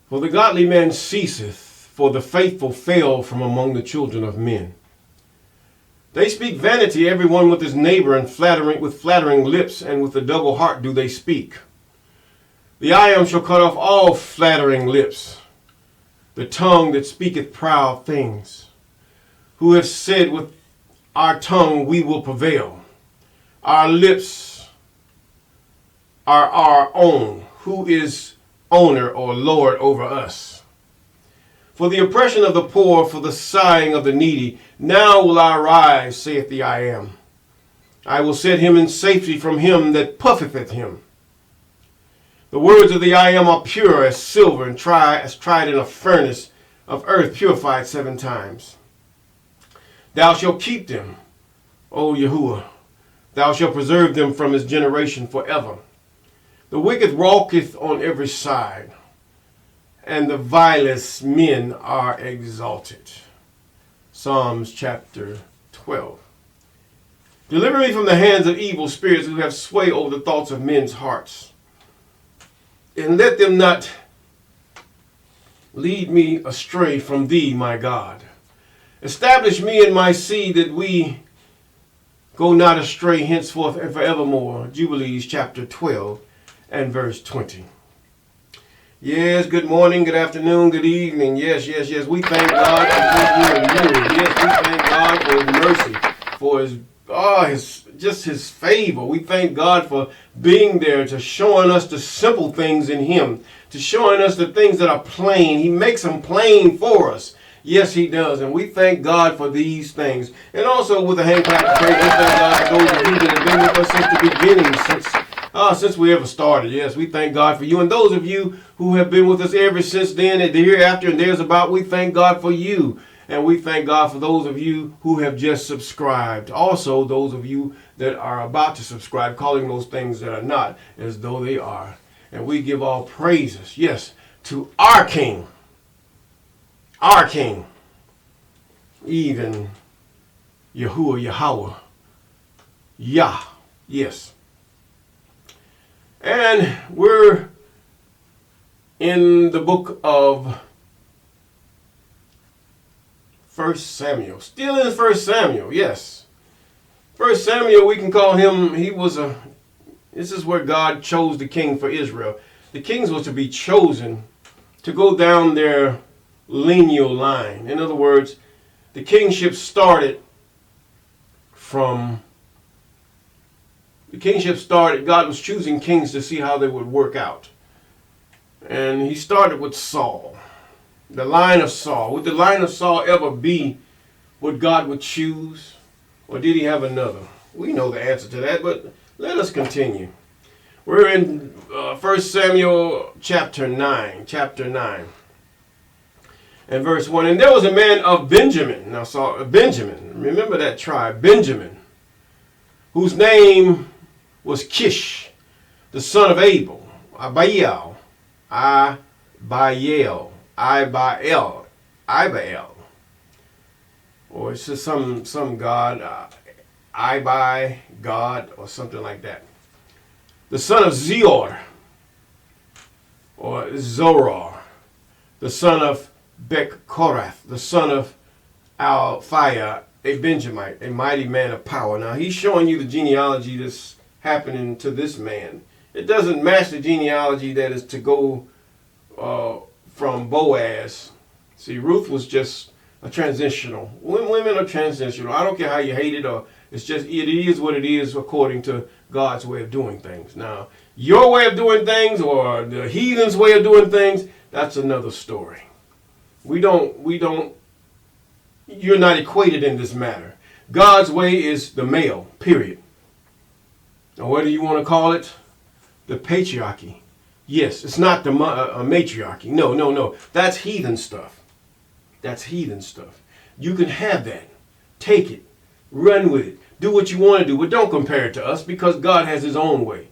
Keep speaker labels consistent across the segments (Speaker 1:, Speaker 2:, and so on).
Speaker 1: For the godly man ceaseth, for the faithful fail from among the children of men. They speak vanity, every one with his neighbor, and with flattering lips, and with a double heart do they speak. The I shall cut off all flattering lips, the tongue that speaketh proud things, who have said with our tongue we will prevail. Our lips are our own. Who is owner or lord over us? For the oppression of the poor, for the sighing of the needy, now will I rise, saith the I am. I will set him in safety from him that puffeth at him. The words of the I am are pure as silver, and tried in a furnace of earth, purified 7 times. Thou shalt keep them, O Yahuwah. Thou shalt preserve them from his generation forever. The wicked walketh on every side, and the vilest men are exalted. Psalms chapter 12. Deliver me from the hands of evil spirits who have sway over the thoughts of men's hearts. And let them not lead me astray from thee, my God. Establish me and my seed that we go not astray henceforth and forevermore. Jubilees chapter 12 and verse 20. Yes, good morning, good afternoon, good evening. Yes. We thank God for his word. Yes, we thank God for his mercy, for his favor. We thank God for being there, to showing us the simple things in him, to showing us the things that are plain. He makes them plain for us. Yes, he does. And we thank God for these things. And also with a hand clap of praise, we thank God for those of you that have been with us since the beginning, since we ever started. Yes, we thank God for you. And those of you who have been with us ever since then, and the hereafter and there's about, we thank God for you. And we thank God for those of you who have just subscribed. Also, those of you that are about to subscribe, calling those things that are not as though they are. And we give all praises, yes, to our King. Our King. Even Yahuwah, Yahweh. Yah. Yes. And we're in the book of 1 Samuel. Still in 1 Samuel, yes. 1 Samuel, we can call him, this is where God chose the king for Israel. The kings were to be chosen to go down their lineal line. In other words, the kingship started, God was choosing kings to see how they would work out. And he started with Saul. The line of Saul. Would the line of Saul ever be what God would choose? Or did he have another? We know the answer to that, but let us continue. We're in 1 Samuel chapter 9. And verse 1. And there was a man of Benjamin. Now, Benjamin. Remember that tribe, Benjamin. Whose name was Kish, the son of Abel. Ibael. Or it's just some god, Ibai, God, or something like that. The son of Zeor, or Zorar. The son of Bech-Korath, the son of Alphiah, a Benjamite, a mighty man of power. Now he's showing you the genealogy that's happening to this man. It doesn't match the genealogy that is to go from Boaz. See, Ruth was just a transitional. Women are transitional. I don't care how you hate it, or it is what it is according to God's way of doing things. Now, your way of doing things or the heathen's way of doing things, that's another story. You're not equated in this matter. God's way is the male, period. Or whether you want to call it the patriarchy. Yes, it's not the matriarchy. No. That's heathen stuff. You can have that. Take it. Run with it. Do what you want to do. But don't compare it to us, because God has his own way.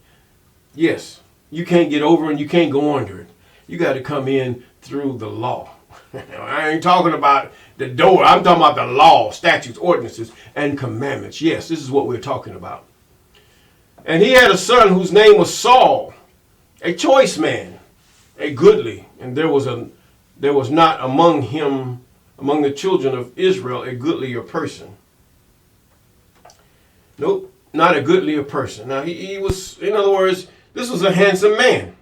Speaker 1: Yes, you can't get over and you can't go under it. You got to come in through the law. I ain't talking about the door. I'm talking about the law, statutes, ordinances, and commandments. Yes, this is what we're talking about. And he had a son whose name was Saul, a choice man. a goodly, and there was not among the children of Israel, a goodlier person. Nope, not a goodlier person. Now he was, in other words, this was a handsome man.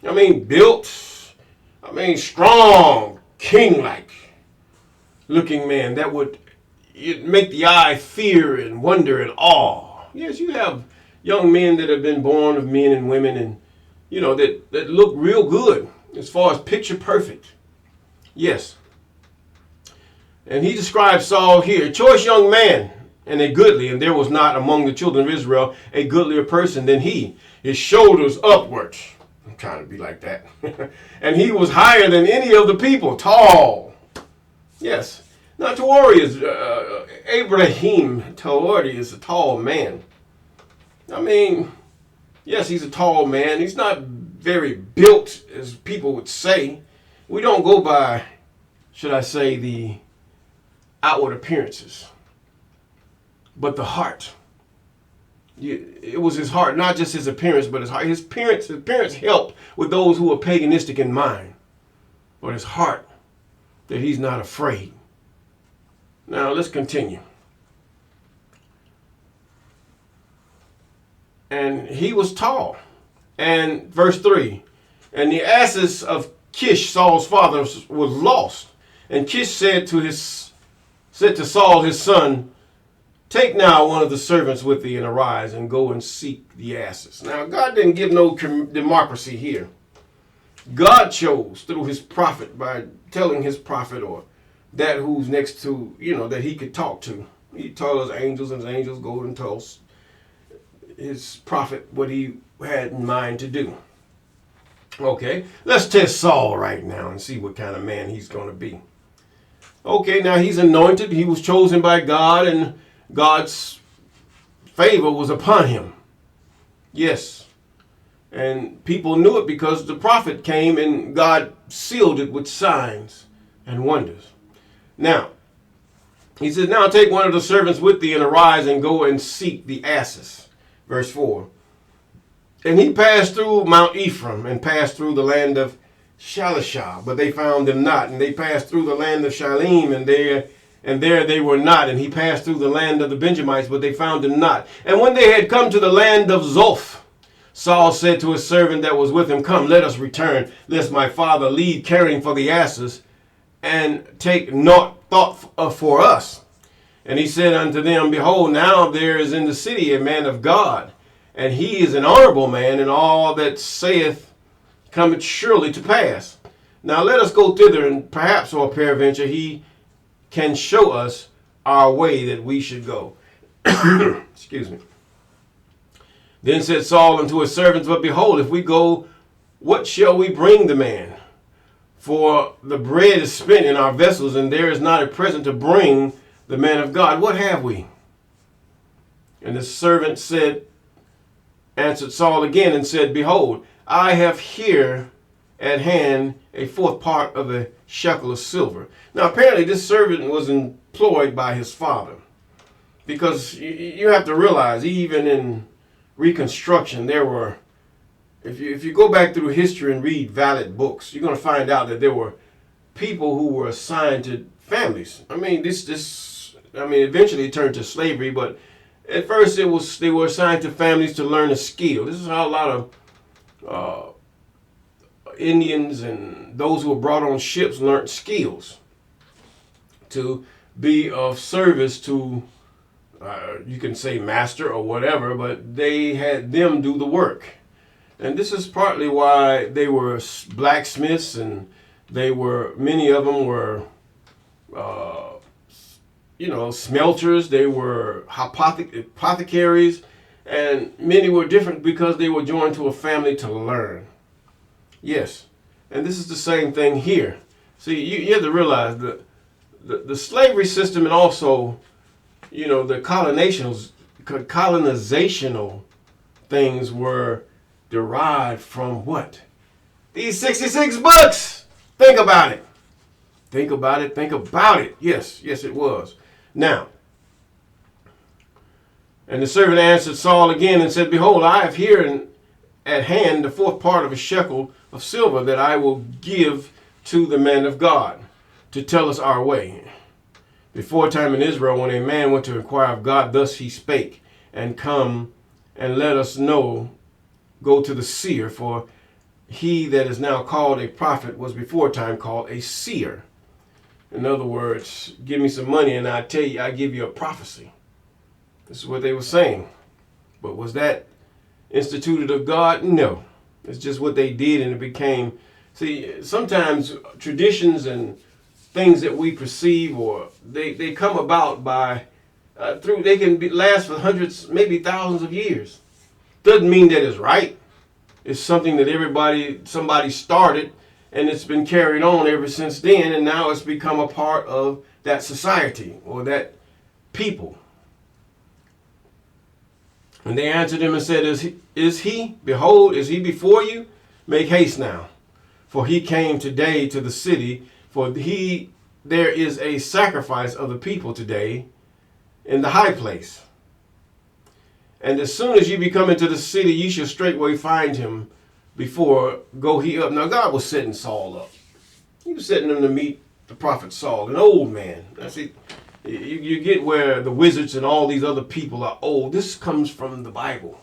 Speaker 1: I mean, built, strong, king-like looking man that would make the eye fear and wonder and awe. Yes, you have young men that have been born of men and women, and that look real good as far as picture perfect. Yes. And he describes Saul here, a choice young man and a goodly, and there was not among the children of Israel a goodlier person than he. His shoulders upwards. I'm trying to be like that. And he was higher than any of the people, tall. Yes. Now, Taori is, Abraham Taori is a tall man. I mean, yes, he's a tall man. He's not very built, as people would say. We don't go by, should I say, the outward appearances, but the heart. It was his heart, not just his appearance, but his heart. His appearance helped with those who were paganistic in mind, but his heart, that he's not afraid. Now, let's continue. And he was tall. And verse 3, and the asses of Kish, Saul's father, was lost. And Kish said to Saul, his son, take now one of the servants with thee and arise and go and seek the asses. Now, God didn't give no democracy here. God chose through his prophet by telling his prophet or that who's next to, that he could talk to. He told his angels, and his angels go and tell his prophet what he had in mind to do. Okay, let's test Saul right now and see what kind of man he's going to be. Okay, now he's anointed. He was chosen by God, and God's favor was upon him. Yes. And people knew it because the prophet came and God sealed it with signs and wonders. Now, he says, now take one of the servants with thee and arise and go and seek the asses. Verse 4. And he passed through Mount Ephraim and passed through the land of Shalishah, but they found them not. And they passed through the land of Shalim, and there they were not. And he passed through the land of the Benjamites, but they found him not. And when they had come to the land of Zoph, Saul said to his servant that was with him, come, let us return, lest my father leave caring for the asses, and take naught thought for us. And he said unto them, behold, now there is in the city a man of God, and he is an honorable man, and all that saith cometh surely to pass. Now let us go thither, and perhaps, or peradventure, he can show us our way that we should go. Excuse me. Then said Saul unto his servants, but behold, if we go, what shall we bring the man? For the bread is spent in our vessels, and there is not a present to bring the man of God. What have we? And the servant answered Saul again and said, behold, I have here at hand a fourth part of a shekel of silver. Now apparently this servant was employed by his father, because you have to realize, even in Reconstruction, there were, if you go back through history and read valid books, you're going to find out that there were people who were assigned to families. I mean, eventually it turned to slavery, but at first they were assigned to families to learn a skill. This is how a lot of Indians and those who were brought on ships learned skills to be of service to, you can say master or whatever, but they had them do the work. And this is partly why they were blacksmiths, and many of them were, smelters. They were apothecaries, and many were different because they were joined to a family to learn. Yes, and this is the same thing here. See, you have to realize that the slavery system, and also, the colonizational things were derived from what? These 66 books. Think about it. Think about it. Think about it. Yes, it was. Now, and the servant answered Saul again and said, behold, I have here at hand the fourth part of a shekel of silver that I will give to the man of God to tell us our way. Before time in Israel, when a man went to inquire of God, thus he spake, and come and let us know, go to the seer, for he that is now called a prophet was before time called a seer. In other words, give me some money and I tell you, I give you a prophecy. This is what they were saying. But was that instituted of God? No. It's just what they did, and it became, see, sometimes traditions and things that we perceive, or they come about by, they can last for hundreds, maybe thousands of years. Doesn't mean that it's right. It's something that somebody started, and it's been carried on ever since then, and now it's become a part of that society or that people. And they answered him and said, Is he? Behold, is he before you? Make haste now, for he came today to the city, for there is a sacrifice of the people today in the high place. And as soon as you be come into the city, you shall straightway find him. Before go he up. Now God was setting Saul up. He was setting him to meet the prophet Saul, an old man. That's it. You get where the wizards and all these other people are old. This comes from the Bible.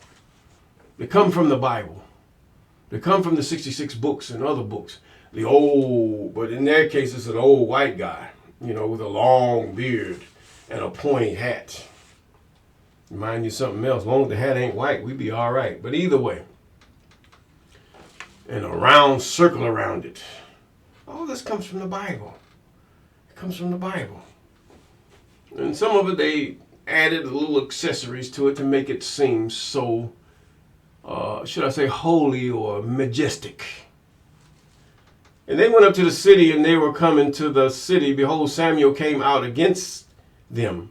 Speaker 1: They come from the Bible. They come from the 66 books and other books. The old, but in their case, it's an old white guy, with a long beard and a pointy hat. Remind you something else. As long as the hat ain't white, we be all right. But either way, and a round circle around it. All this comes from the Bible. It comes from the Bible. And some of it, they added little accessories to it to make it seem so, should I say, holy or majestic. And they went up to the city, and they were coming to the city. Behold, Samuel came out against them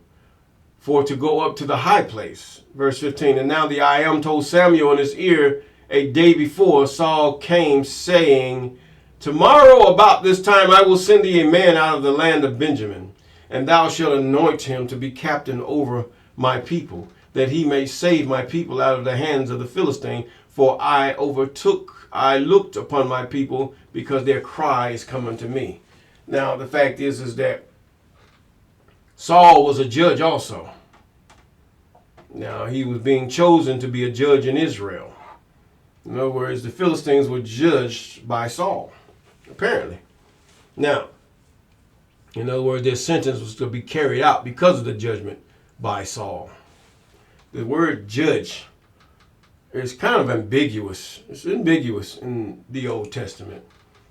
Speaker 1: for to go up to the high place. Verse 15, and now the I Am told Samuel in his ear a day before, Saul came, saying, Tomorrow about this time I will send thee a man out of the land of Benjamin, and thou shalt anoint him to be captain over my people, that he may save my people out of the hands of the Philistine. For I looked upon my people, because their cry is coming to me. Now the fact is that Saul was a judge also. Now he was being chosen to be a judge in Israel. In other words, the Philistines were judged by Saul, apparently. Now, in other words, their sentence was to be carried out because of the judgment by Saul. The word judge is kind of ambiguous. It's ambiguous in the Old Testament.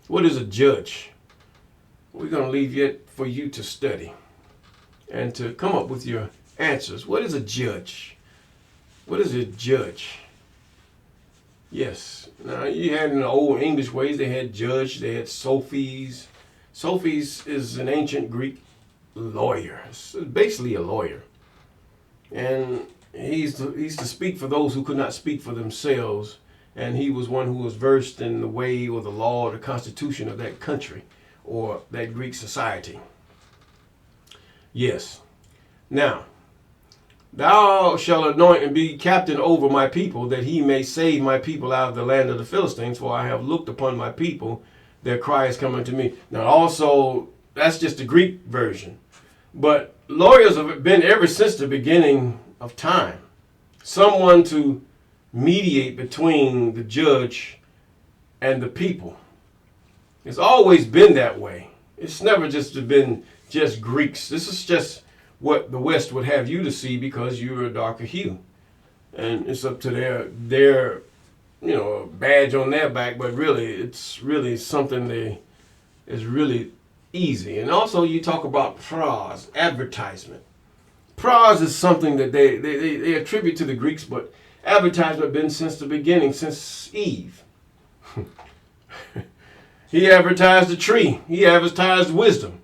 Speaker 1: What is a judge? We're going to leave it for you to study and to come up with your answers. What is a judge? What is a judge? Yes. Now, you had in the old English ways, they had judge, they had sophies. Sophies is an ancient Greek lawyer. It's basically a lawyer. And he's to speak for those who could not speak for themselves. And he was one who was versed in the way or the law or the constitution of that country or that Greek society. Yes. Now, thou shalt anoint and be captain over my people, that he may save my people out of the land of the Philistines, for I have looked upon my people, their cry is coming to me. Now also, that's just the Greek version. But lawyers have been ever since the beginning of time. Someone to mediate between the judge and the people. It's always been that way. It's never just been just Greeks. This is just what the West would have you to see because you're a darker hue. And it's up to their badge on their back, but really it's really something that is really easy. And also you talk about prose, advertisement. Prose is something that they attribute to the Greeks, but advertisement been since the beginning, since Eve. He advertised a tree. He advertised wisdom.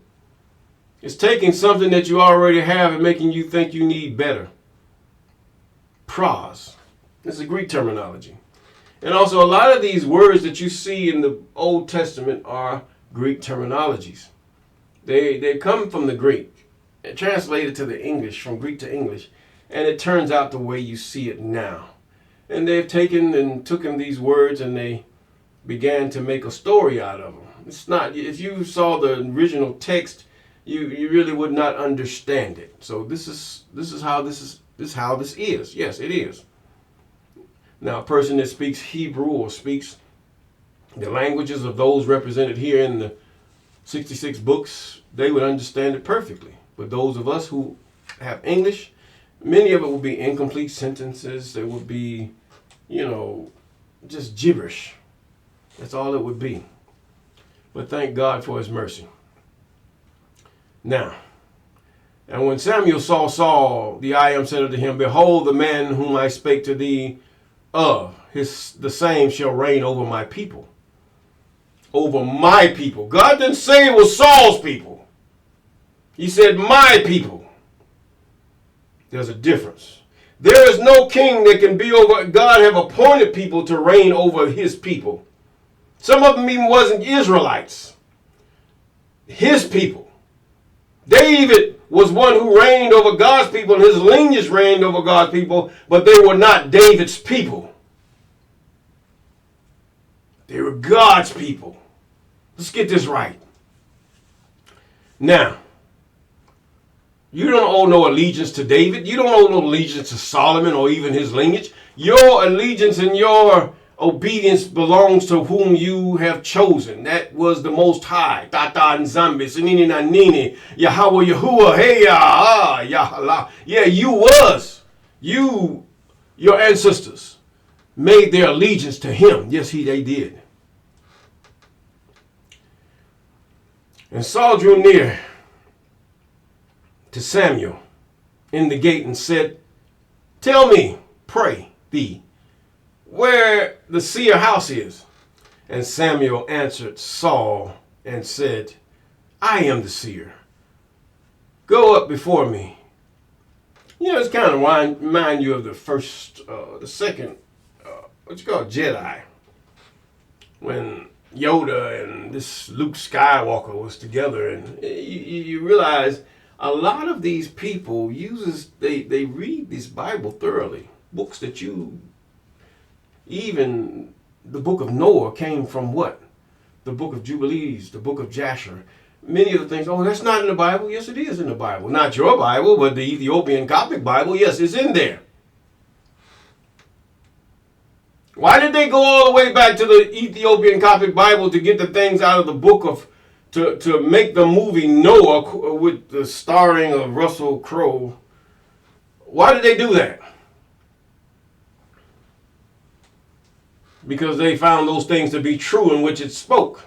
Speaker 1: It's taking something that you already have and making you think you need better. Prose. This is a Greek terminology. And also a lot of these words that you see in the Old Testament are Greek terminologies. They come from the Greek, translated to the English, from Greek to English, and it turns out the way you see it now. And they've taken these words and they began to make a story out of them. It's not, if you saw the original text, you really would not understand it. So this is how this is. Yes, it is. Now, a person that speaks Hebrew or speaks the languages of those represented here in the 66 books, they would understand it perfectly. But those of us who have English, many of it will be incomplete sentences. They will be, just gibberish. That's all it would be. But thank God for his mercy. Now, and when Samuel saw Saul, the I am said unto him, behold, the man whom I spake to thee of, the same shall reign over my people. Over my people. God didn't say it was Saul's people. He said my people. There's a difference. There is no king that can be over. God have appointed people to reign over his people. Some of them even wasn't Israelites. His people. David was one who reigned over God's people, and his lineage reigned over God's people, but they were not David's people. They were God's people. Let's get this right. Now, you don't owe no allegiance to David. You don't owe no allegiance to Solomon or even his lineage. Your allegiance and your obedience belongs to whom you have chosen. That was the Most High. Tata and Zambi, Sinini Nanini, Yahweh Yahuwah, Hey Yahala. Yeah, you was. Your ancestors made their allegiance to him. Yes, they did. And Saul drew near to Samuel in the gate and said, tell me, pray thee, where the seer house is. And Samuel answered Saul and said, I am the seer. Go up before me. It's kind of remind you of the second, Jedi. When Yoda and this Luke Skywalker was together, and you realize a lot of these people they read this Bible thoroughly. Books that even the book of Noah came from what? The book of Jubilees, the book of Jasher. Many of the things, that's not in the Bible. Yes, it is in the Bible. Not your Bible, but the Ethiopian Coptic Bible. Yes, it's in there. Why did they go all the way back to the Ethiopian Coptic Bible to get the things out of the book of, to make the movie Noah with the starring of Russell Crowe? Why did they do that? Because they found those things to be true in which it spoke.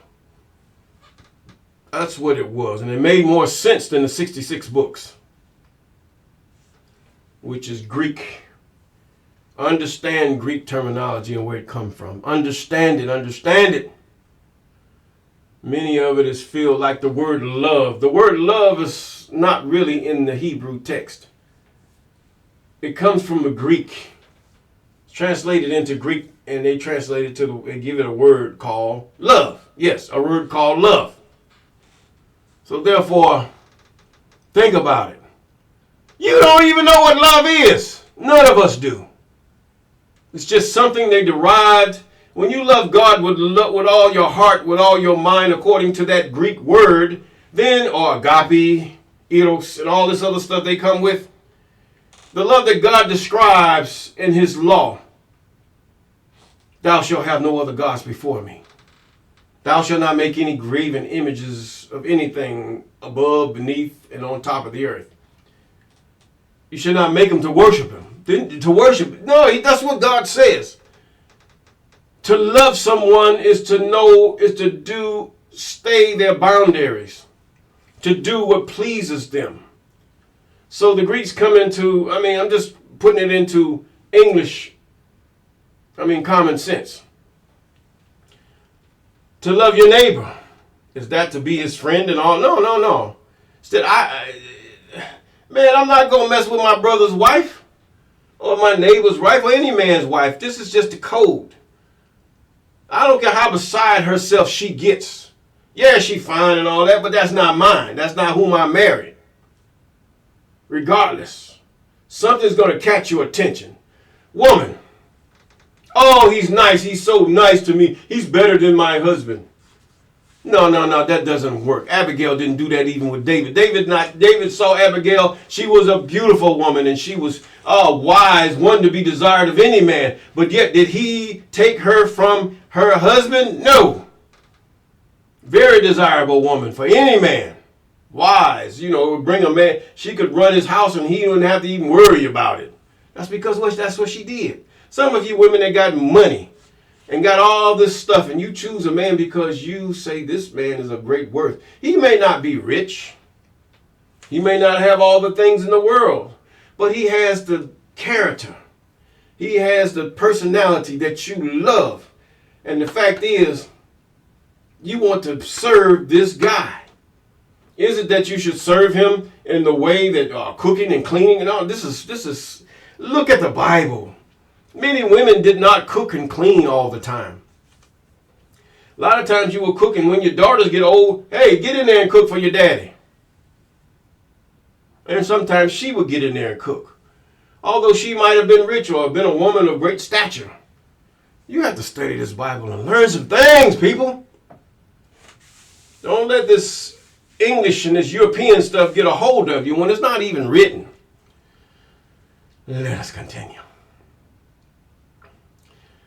Speaker 1: That's what it was. And it made more sense than the 66 books, which is Greek. Understand Greek terminology and where it comes from. Understand it. Many of it is filled like the word love. The word love is not really in the Hebrew text. It comes from the Greek. It's translated into Greek, and they translate it they give it a word called love. Yes, a word called love. So therefore, think about it. You don't even know what love is. None of us do. It's just something they derived. When you love God with all your heart, with all your mind, according to that Greek word, then, or agape, eros, and all this other stuff they come with, the love that God describes in his law. Thou shalt have no other gods before me. Thou shalt not make any graven images of anything above, beneath, and on top of the earth. You should not make them to worship him. To worship. No, that's what God says. To love someone is to stay their boundaries. To do what pleases them. So the Greeks come into, I'm just putting it into English, common sense. To love your neighbor. Is that to be his friend and all? No. Instead, I'm not going to mess with my brother's wife or my neighbor's wife or any man's wife. This is just the code. I don't care how beside herself she gets. Yeah, she fine and all that, but that's not mine. That's not whom I married. Regardless, something's going to catch your attention. Woman, Oh, he's nice. He's so nice to me. He's better than my husband. No, that doesn't work. Abigail didn't do that even with David. David saw Abigail. She was a beautiful woman, and she was wise, one to be desired of any man. But yet, did he take her from her husband? No. Very desirable woman for any man. Wise, it would bring a man. She could run his house, and he wouldn't have to even worry about it. That's because that's what she did. Some of you women that got money and got all this stuff, and you choose a man because you say this man is of great worth. He may not be rich. He may not have all the things in the world, but he has the character. He has the personality that you love. And the fact is, you want to serve this guy. Is it that you should serve him in the way that cooking and cleaning and all? This is. Look at the Bible. Many women did not cook and clean all the time. A lot of times you were cooking when your daughters get old. Hey, get in there and cook for your daddy. And sometimes she would get in there and cook. Although she might have been rich or been a woman of great stature. You have to study this Bible and learn some things, people. Don't let this English and this European stuff get a hold of you when it's not even written. Let us continue.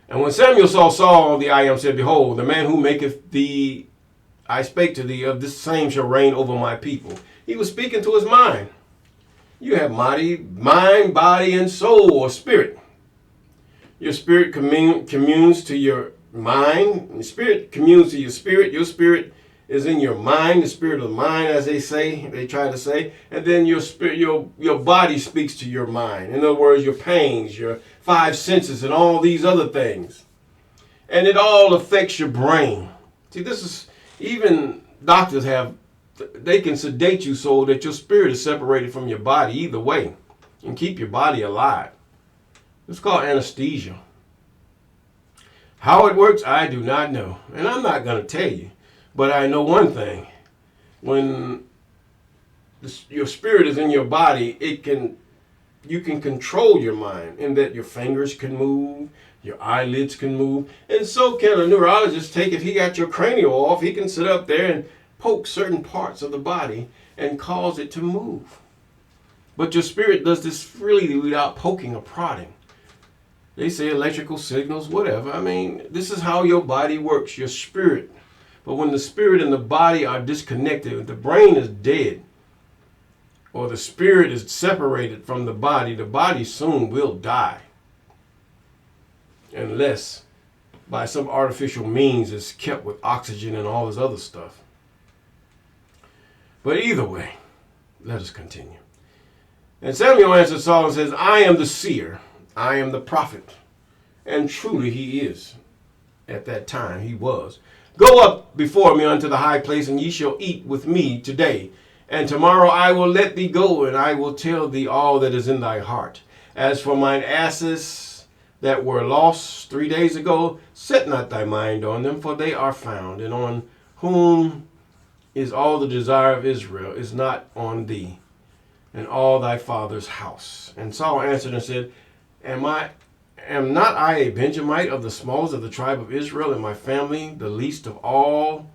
Speaker 1: And when Samuel saw Saul, the I am said, Behold, the man who maketh thee, I spake to thee, of this same shall reign over my people. He was speaking to his mind. You have mind, body, and soul, or spirit. Your spirit communes to your mind. Your spirit communes to your spirit. Your spirit is in your mind, the spirit of the mind, as they try to say. And then your spirit, your body speaks to your mind. In other words, your pains, your 5 senses, and all these other things. And it all affects your brain. See, this is, even doctors they can sedate you so that your spirit is separated from your body either way and keep your body alive. It's called anesthesia. How it works, I do not know. And I'm not going to tell you. But I know one thing. When your spirit is in your body, you can control your mind in that your fingers can move, your eyelids can move, and so can a neurologist take it. He got your cranial off. He can sit up there and poke certain parts of the body and cause it to move. But your spirit does this freely without poking or prodding. They say electrical signals, whatever. I mean, this is how your body works, your spirit. But when the spirit and the body are disconnected, if the brain is dead, or the spirit is separated from the body soon will die. Unless by some artificial means it's kept with oxygen and all this other stuff. But either way, let us continue. And Samuel answered Saul and says, I am the seer, I am the prophet. And truly he is. At that time he was. Go up before me unto the high place, and ye shall eat with me today. And tomorrow I will let thee go, and I will tell thee all that is in thy heart. As for mine asses that were lost 3 days ago, set not thy mind on them, for they are found. And on whom is all the desire of Israel is not on thee, and all thy father's house. And Saul answered and said, Am not I a Benjamite of the smallest of the tribe of Israel, and my family the least of all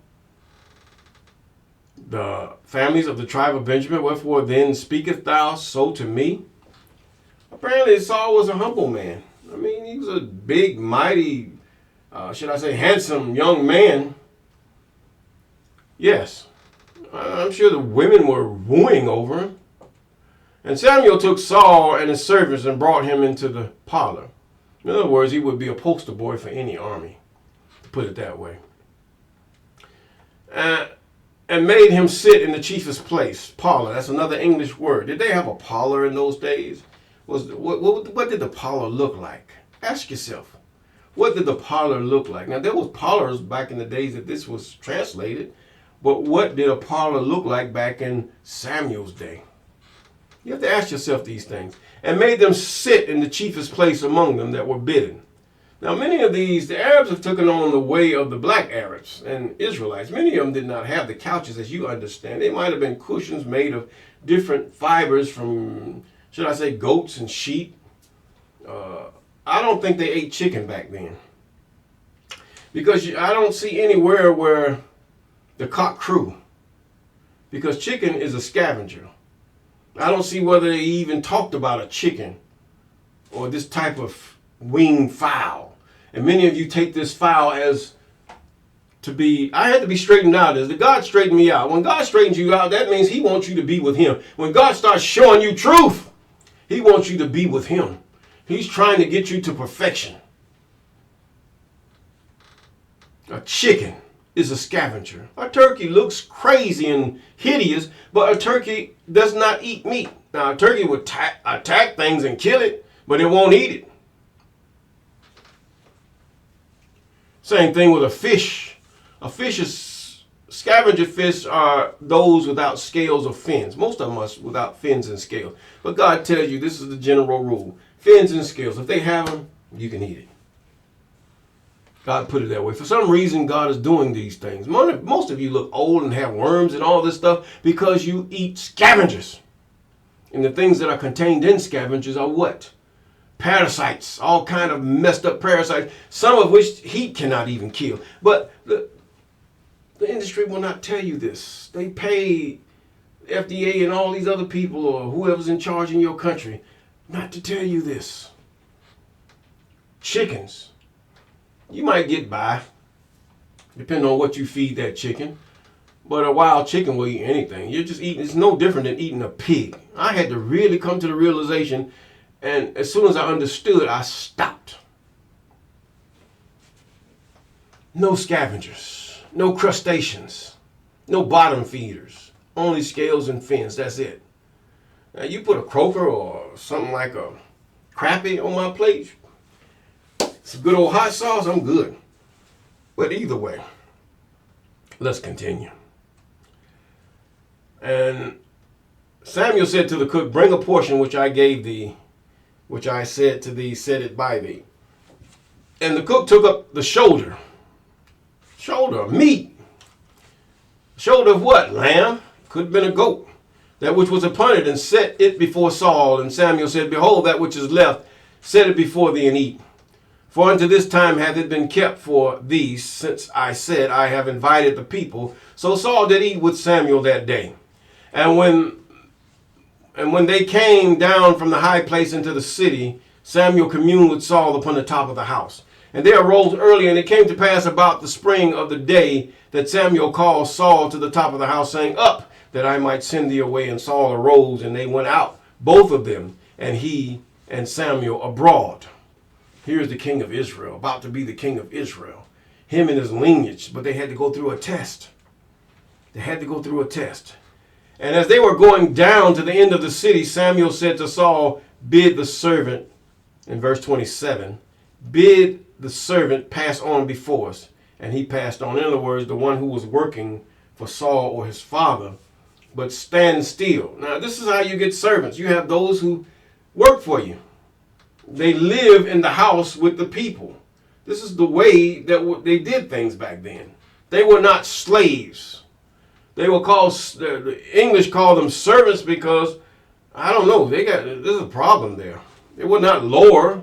Speaker 1: the families of the tribe of Benjamin? Wherefore then speakest thou so to me? Apparently Saul was a humble man. I mean, he was a big, mighty, handsome young man. Yes, I'm sure the women were wooing over him. And Samuel took Saul and his servants and brought him into the parlor. In other words, he would be a poster boy for any army, to put it that way. And made him sit in the chiefest place. Parlor, that's another English word. Did they have a parlor in those days? What did the parlor look like? Ask yourself, what did the parlor look like? Now, there was parlors back in the days that this was translated, but what did a parlor look like back in Samuel's day? You have to ask yourself these things. And made them sit in the chiefest place among them that were bidden. Now, many of these, the Arabs have taken on the way of the black Arabs and Israelites. Many of them did not have the couches as you understand. They might have been cushions made of different fibers from, goats and sheep, I don't think they ate chicken back then. Because I don't see anywhere where the cock crew. Because chicken is a scavenger. I don't see whether they even talked about a chicken or this type of winged fowl. And many of you take this fowl as to be, I had to be straightened out as the God straightened me out. When God straightens you out, that means he wants you to be with him. When God starts showing you truth, he wants you to be with him. He's trying to get you to perfection. A chicken is a scavenger. A turkey looks crazy and hideous, but a turkey does not eat meat. Now, a turkey would attack things and kill it, but it won't eat it. Same thing with a fish. A fish is, scavenger fish are those without scales or fins. Most of them are without fins and scales. But God tells you this is the general rule. Fins and scales. If they have them, you can eat it. God put it that way. For some reason, God is doing these things. Most of you look old and have worms and all this stuff because you eat scavengers. And the things that are contained in scavengers are what? Parasites. All kind of messed up parasites. Some of which heat cannot even kill. But the industry will not tell you this. They pay FDA and all these other people or whoever's in charge in your country not to tell you this. Chickens. You might get by, depending on what you feed that chicken. But a wild chicken will eat anything. You're just eating, it's no different than eating a pig. I had to really come to the realization, and as soon as I understood, I stopped. No scavengers, no crustaceans, no bottom feeders, only scales and fins, that's it. Now you put a croaker or something like a crappie on my plate, some good old hot sauce, I'm good. But either way, let's continue. And Samuel said to the cook, bring a portion which I gave thee, which I said to thee, set it by thee. And the cook took up the shoulder. Shoulder, meat. Shoulder of what? Lamb? Could have been a goat. That which was upon it, and set it before Saul. And Samuel said, behold, that which is left, set it before thee and eat. For unto this time hath it been kept for thee, since I said, I have invited the people. So Saul did eat with Samuel that day. And when they came down from the high place into the city, Samuel communed with Saul upon the top of the house. And they arose early, and it came to pass about the spring of the day that Samuel called Saul to the top of the house, saying, up, that I might send thee away. And Saul arose, and they went out, both of them, and he and Samuel abroad. Here's the king of Israel, about to be the king of Israel. Him and his lineage, but they had to go through a test. They had to go through a test. And as they were going down to the end of the city, Samuel said to Saul, bid the servant, in verse 27, bid the servant pass on before us. And he passed on. In other words, the one who was working for Saul or his father, but stand still. Now, this is how you get servants. You have those who work for you. They live in the house with the people. This is the way that they did things back then. They were not slaves. They were called, the English call them servants because, I don't know, there's a problem there. They were not lower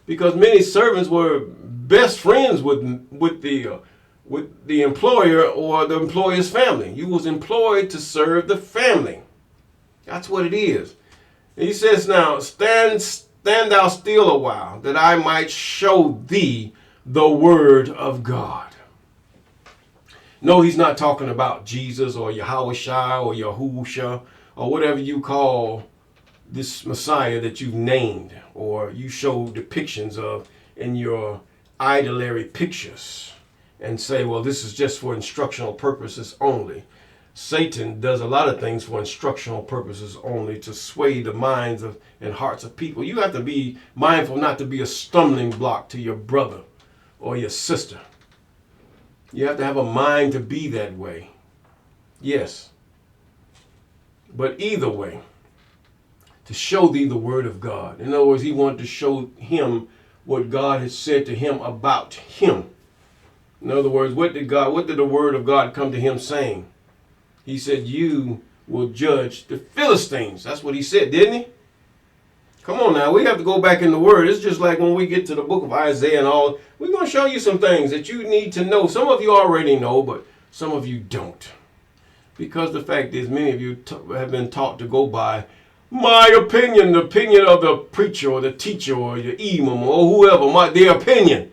Speaker 1: because many servants were best friends with the employer or the employer's family. You was employed to serve the family. That's what it is. And he says now, stand thou still a while, that I might show thee the word of God. No, he's not talking about Jesus or Yahushua or Yahusha or whatever you call this Messiah that you've named or you show depictions of in your idolary pictures and say, well, this is just for instructional purposes only. Satan does a lot of things for instructional purposes only, to sway the minds and hearts of people. You have to be mindful not to be a stumbling block to your brother or your sister. You have to have a mind to be that way. Yes. But either way, to show thee the word of God. In other words, he wanted to show him what God had said to him about him. In other words, what did the word of God come to him saying? He said, you will judge the Philistines. That's what he said, didn't he? Come on now, we have to go back in the Word. It's just like when we get to the book of Isaiah and all, we're going to show you some things that you need to know. Some of you already know, but some of you don't. Because the fact is, many of you have been taught to go by my opinion, the opinion of the preacher or the teacher or the imam or whoever, their opinion.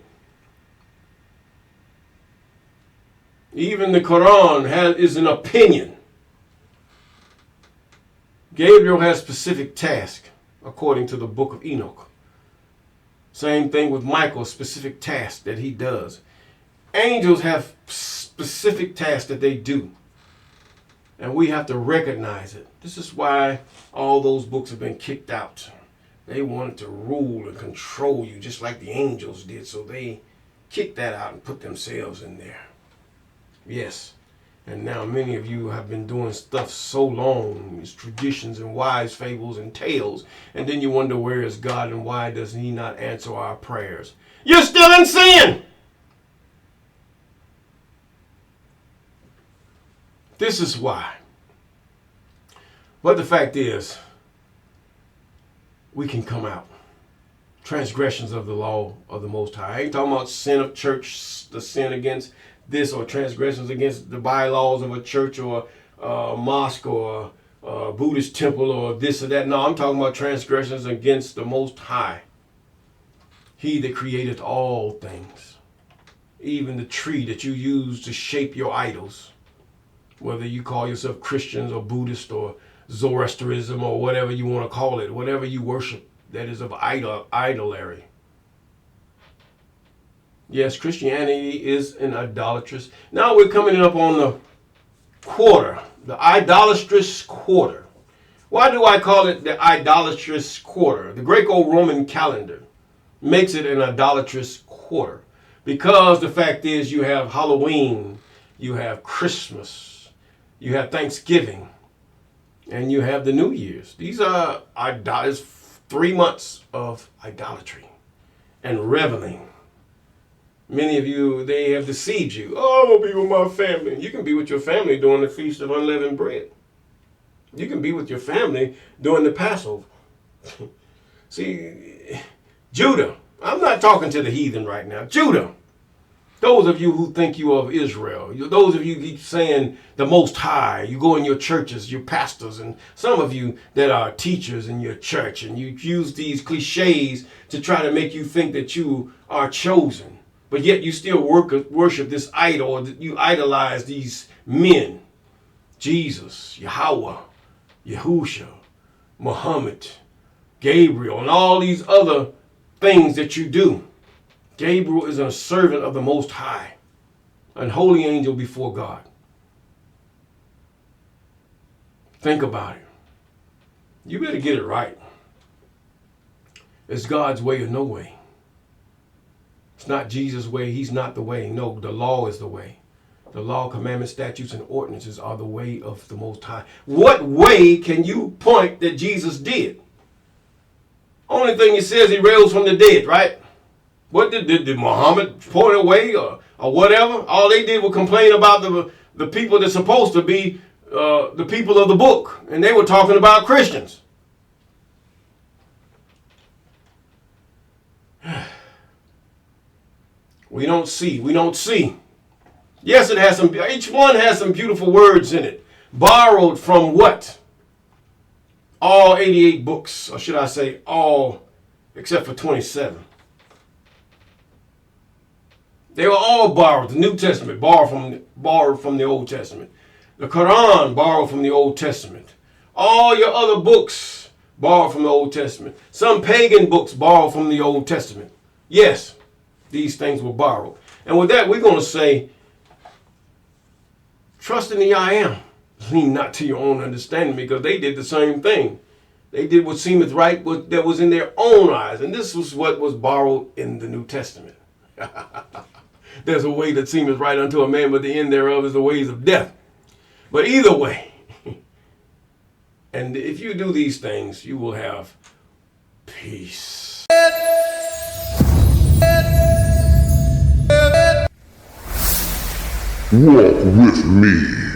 Speaker 1: Even the Quran is an opinion. Gabriel has specific tasks according to the book of Enoch. Same thing with Michael, specific tasks that he does. Angels have specific tasks that they do. And we have to recognize it. This is why all those books have been kicked out. They wanted to rule and control you just like the angels did. So they kicked that out and put themselves in there. Yes. And now many of you have been doing stuff so long, these traditions and wise fables and tales, and then you wonder where is God and why does he not answer our prayers? You're still in sin! This is why. But the fact is, we can come out. Transgressions of the law of the Most High. I ain't talking about sin of church, the sin against this or transgressions against the bylaws of a church or a mosque or a Buddhist temple or this or that. No, I'm talking about transgressions against the Most High. He that created all things. Even the tree that you use to shape your idols. Whether you call yourself Christians or Buddhist or Zoroastrianism or whatever you want to call it. Whatever you worship that is of idolatry. Yes, Christianity is an idolatrous. Now we're coming up on the quarter, the idolatrous quarter. Why do I call it the idolatrous quarter? The Greco-Roman calendar makes it an idolatrous quarter because the fact is you have Halloween, you have Christmas, you have Thanksgiving, and you have the New Year's. These are 3 months of idolatry and reveling. Many of you, they have deceived you. Oh, I'm going to be with my family. You can be with your family during the Feast of Unleavened Bread. You can be with your family during the Passover. See, Judah, I'm not talking to the heathen right now. Judah, those of you who think you are of Israel, those of you who keep saying the Most High, you go in your churches, your pastors, and some of you that are teachers in your church, and you use these cliches to try to make you think that you are chosen. But yet you still worship this idol, or you idolize these men. Jesus, Yahweh, Yahusha, Muhammad, Gabriel, and all these other things that you do. Gabriel is a servant of the Most High, an holy angel before God. Think about it. You better get it right. It's God's way or no way. It's not Jesus' way. He's not the way. No, the law is the way. The law, commandments, statutes, and ordinances are the way of the Most High. What way can you point that Jesus did? Only thing he says, he rose from the dead, right? What did Muhammad point away or whatever? All they did was complain about the people that's supposed to be the people of the book. And they were talking about Christians. We don't see. Yes, it has each one has some beautiful words in it. Borrowed from what? All 88 books, or should I say all, except for 27. They were all borrowed. The New Testament borrowed from the Old Testament. The Quran borrowed from the Old Testament. All your other books borrowed from the Old Testament. Some pagan books borrowed from the Old Testament. Yes. These things were borrowed. And with that, we're going to say, trust in the I am. Lean not to your own understanding, because they did the same thing. They did what seemeth right, that was in their own eyes. And this was what was borrowed in the New Testament. There's a way that seemeth right unto a man, but the end thereof is the ways of death. But either way, and if you do these things, you will have peace.
Speaker 2: Walk with me.